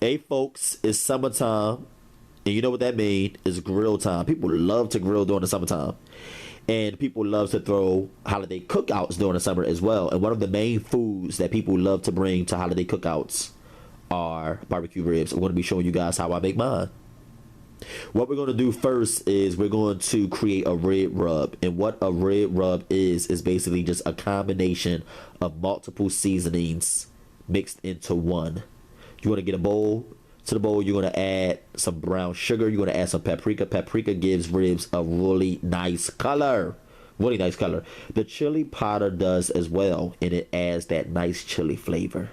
Hey folks, it's summertime, and you know what that means? It's grill time. People love to grill during the summertime. And people love to throw holiday cookouts during the summer as well. And one of the main foods that people love to bring to holiday cookouts are barbecue ribs. I'm going to be showing you guys how I make mine. What we're going to do first is we're going to create a rib rub. And what a rib rub is basically just a combination of multiple seasonings mixed into one. You want to get a bowl. To the bowl, you're going to add some brown sugar. You're going to add some paprika. Paprika gives ribs a really nice color. Really nice color. The chili powder does as well, and it adds that nice chili flavor.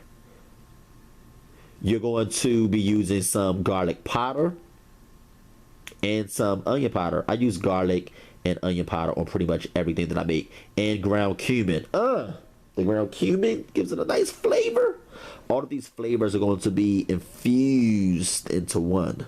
You're going to be using some garlic powder and some onion powder. I use garlic and onion powder on pretty much everything that I make. And ground cumin. The ground cumin gives it a nice flavor. All of these flavors are going to be infused into one.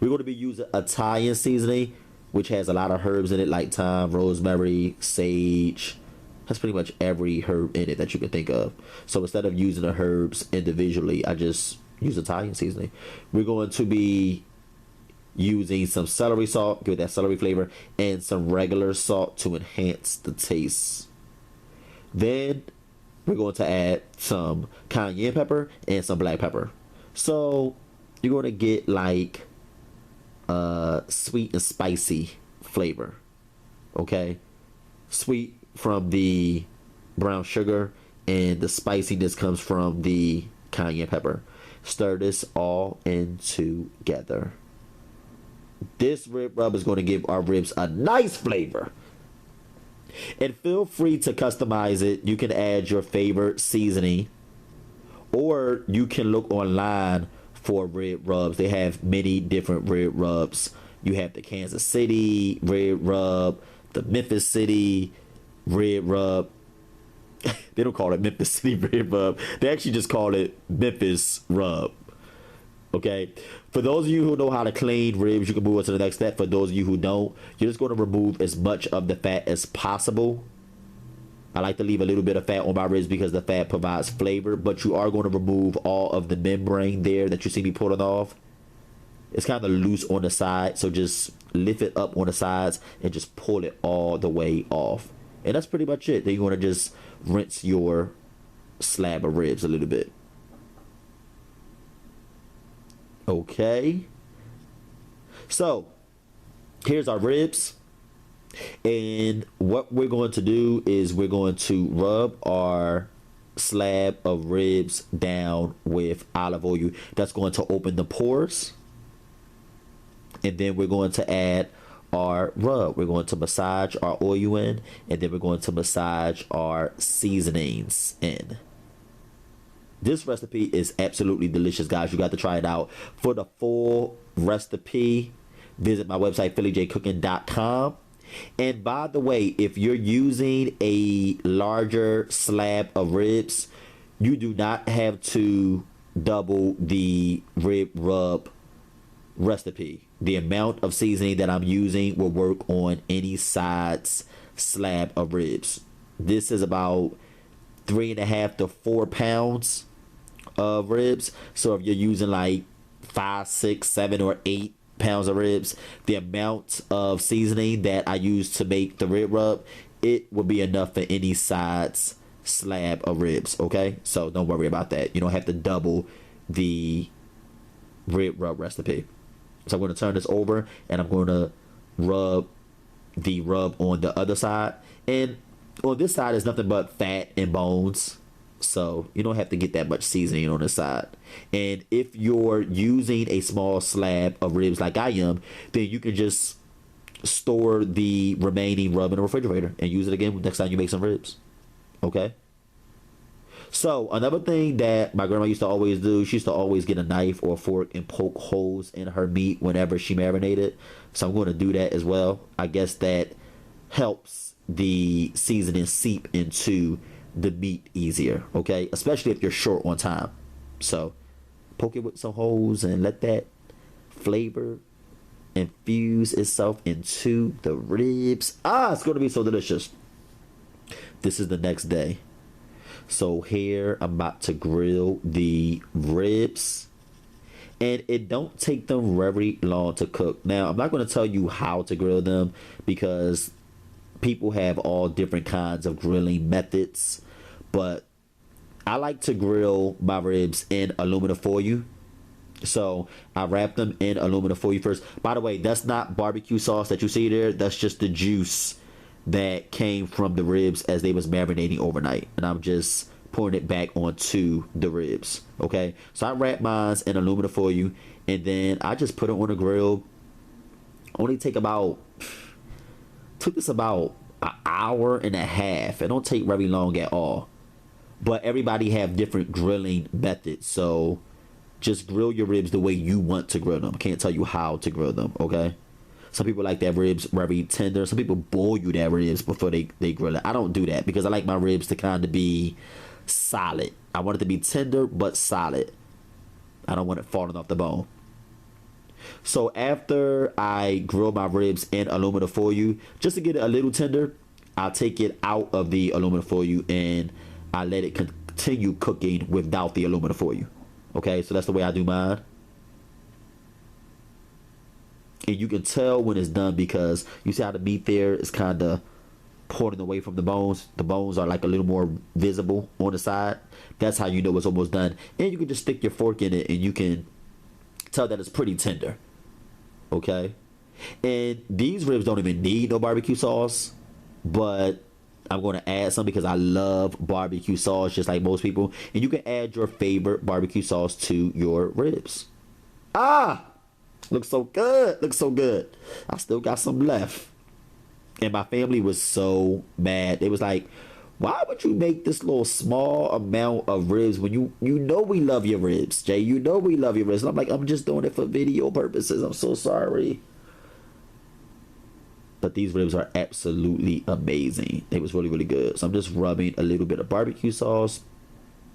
We're going to be using Italian seasoning, which has a lot of herbs in it, like thyme, rosemary, sage. That's pretty much every herb in it that you can think of. So instead of using the herbs individually, I just use Italian seasoning. We're going to be using some celery salt, give it that celery flavor, and some regular salt to enhance the taste. Then we're going to add some cayenne pepper and some black pepper. So you're going to get like sweet and spicy flavor. Okay? Sweet from the brown sugar, and the spiciness comes from the cayenne pepper. Stir this all in together. This rib rub is going to give our ribs a nice flavor. And feel free to customize it. You can add your favorite seasoning, or you can look online for rib rubs. They have many different rib rubs. You have the Kansas City rib rub, the Memphis City rib rub. They don't call it Memphis City rib rub. They actually just call it Memphis rub. Okay, for those of you who know how to clean ribs, you can move on to the next step. For those of you who don't, you're just going to remove as much of the fat as possible. I like to leave a little bit of fat on my ribs because the fat provides flavor, but you are going to remove all of the membrane there that you see me pulling off. It's kind of loose on the side, so just lift it up on the sides and just pull it all the way off. And that's pretty much it. Then you're going to just rinse your slab of ribs a little bit. Okay, so here's our ribs, and what we're going to do is we're going to rub our slab of ribs down with olive oil. That's going to open the pores, and then we're going to add our rub. We're going to massage our oil in, and then we're going to massage our seasonings in. This recipe is absolutely delicious, guys. You got to try it out. For the full recipe, visit my website, PhillyJCooking.com. And by the way, if you're using a larger slab of ribs, you do not have to double the rib rub recipe. The amount of seasoning that I'm using will work on any size slab of ribs. This is about 3.5 to 4 pounds of ribs. So if you're using like 5, 6, 7, or 8 pounds of ribs, the amount of seasoning that I use to make the rib rub, it will be enough for any size slab of ribs. Okay, so don't worry about that. You don't have to double the rib rub recipe. So I'm going to turn this over, and I'm going to rub the rub on the other side. And on this side is nothing but fat and bones, so you don't have to get that much seasoning on this side. And if you're using a small slab of ribs like I am, then you can just store the remaining rub in the refrigerator and use it again next time you make some ribs. Okay, so another thing that my grandma used to always do, she used to always get a knife or a fork and poke holes in her meat whenever she marinated. So I'm going to do that as well. I guess that helps the seasoning seep into the meat easier, okay, especially if you're short on time. So poke it with some holes and let that flavor infuse itself into the ribs. It's going to be so delicious. This is the next day. So here I'm about to grill the ribs, and it don't take them very long to cook. Now I'm not going to tell you how to grill them because people have all different kinds of grilling methods, but I like to grill my ribs in aluminum foil. So I wrap them in aluminum foil first. By the way, that's not barbecue sauce that you see there. That's just the juice that came from the ribs as they was marinating overnight, and I'm just pouring it back onto the ribs. Okay, so I wrap mine in aluminum foil, and then I just put it on the grill. Only took this about an hour and a half. It don't take very long at all, but everybody have different grilling methods, so just grill your ribs the way you want to grill them. I can't tell you how to grill them. Okay, some people like their ribs very tender. Some people boil you their ribs before they grill it. I don't do that because I like my ribs to kind of be solid. I want it to be tender but solid. I don't want it falling off the bone. So after I grill my ribs in aluminum foil, just to get it a little tender, I'll take it out of the aluminum foil and I let it continue cooking without the aluminum foil. Okay, so that's the way I do mine. And you can tell when it's done because you see how the meat there is kind of pulling away from the bones. The bones are like a little more visible on the side. That's how you know it's almost done. And you can just stick your fork in it and you can tell that it's pretty tender. Okay, and these ribs don't even need no barbecue sauce, but I'm going to add some because I love barbecue sauce just like most people. And you can add your favorite barbecue sauce to your ribs. Looks so good. Looks so good. I still got some left. And my family was so mad. They was like, why would you make this little small amount of ribs when you know we love your ribs, Jay? You know we love your ribs. And I'm like, I'm just doing it for video purposes. I'm so sorry. But these ribs are absolutely amazing. They was really, really good. So I'm just rubbing a little bit of barbecue sauce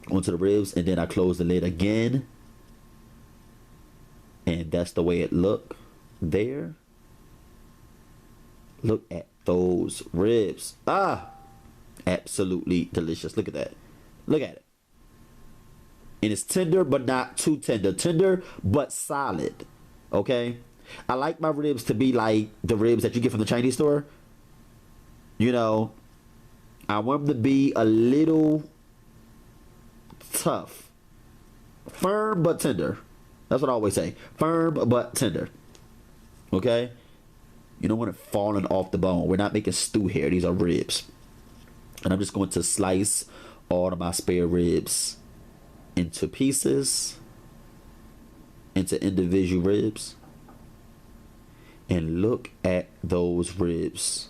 onto the ribs. And then I close the lid again. And that's the way it look there. Look at those ribs. Absolutely delicious. Look at that. Look at it. And it's tender, but not too tender. Tender, but solid. Okay? I like my ribs to be like the ribs that you get from the Chinese store. You know, I want them to be a little tough. Firm, but tender. That's what I always say. Firm, but tender. Okay? You don't want it falling off the bone. We're not making stew here. These are ribs. And I'm just going to slice all of my spare ribs into pieces. Into individual ribs. And look at those ribs.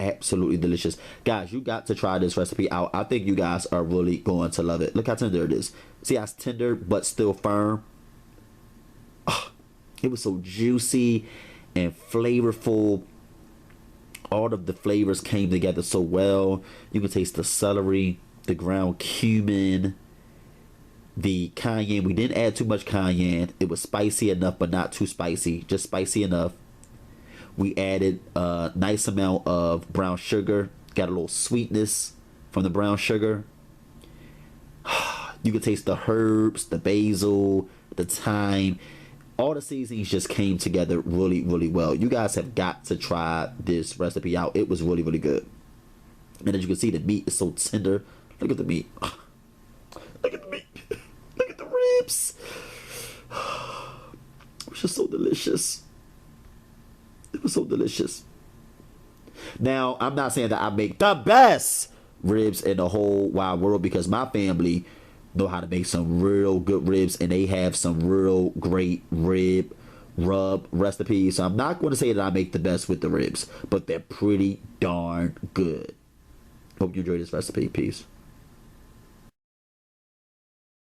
Absolutely delicious. Guys, you got to try this recipe out. I think you guys are really going to love it. Look how tender it is. See how it's tender but still firm? It was so juicy and flavorful. All of the flavors came together so well. You can taste the celery, the ground cumin, the cayenne. We didn't add too much cayenne. It was spicy enough, but not too spicy. Just spicy enough. We added a nice amount of brown sugar. Got a little sweetness from the brown sugar. You can taste the herbs, the basil, the thyme. All the seasonings just came together really, really well. You guys have got to try this recipe out. It was really, really good. And as you can see, the meat is so tender. Look at the meat. Look at the meat. Look at the ribs. It was just so delicious. It was so delicious. Now, I'm not saying that I make the best ribs in the whole wide world because my family know how to make some real good ribs and they have some real great rib rub recipes. So I'm not going to say that I make the best with the ribs, but they're pretty darn good. Hope you enjoyed this recipe. Peace.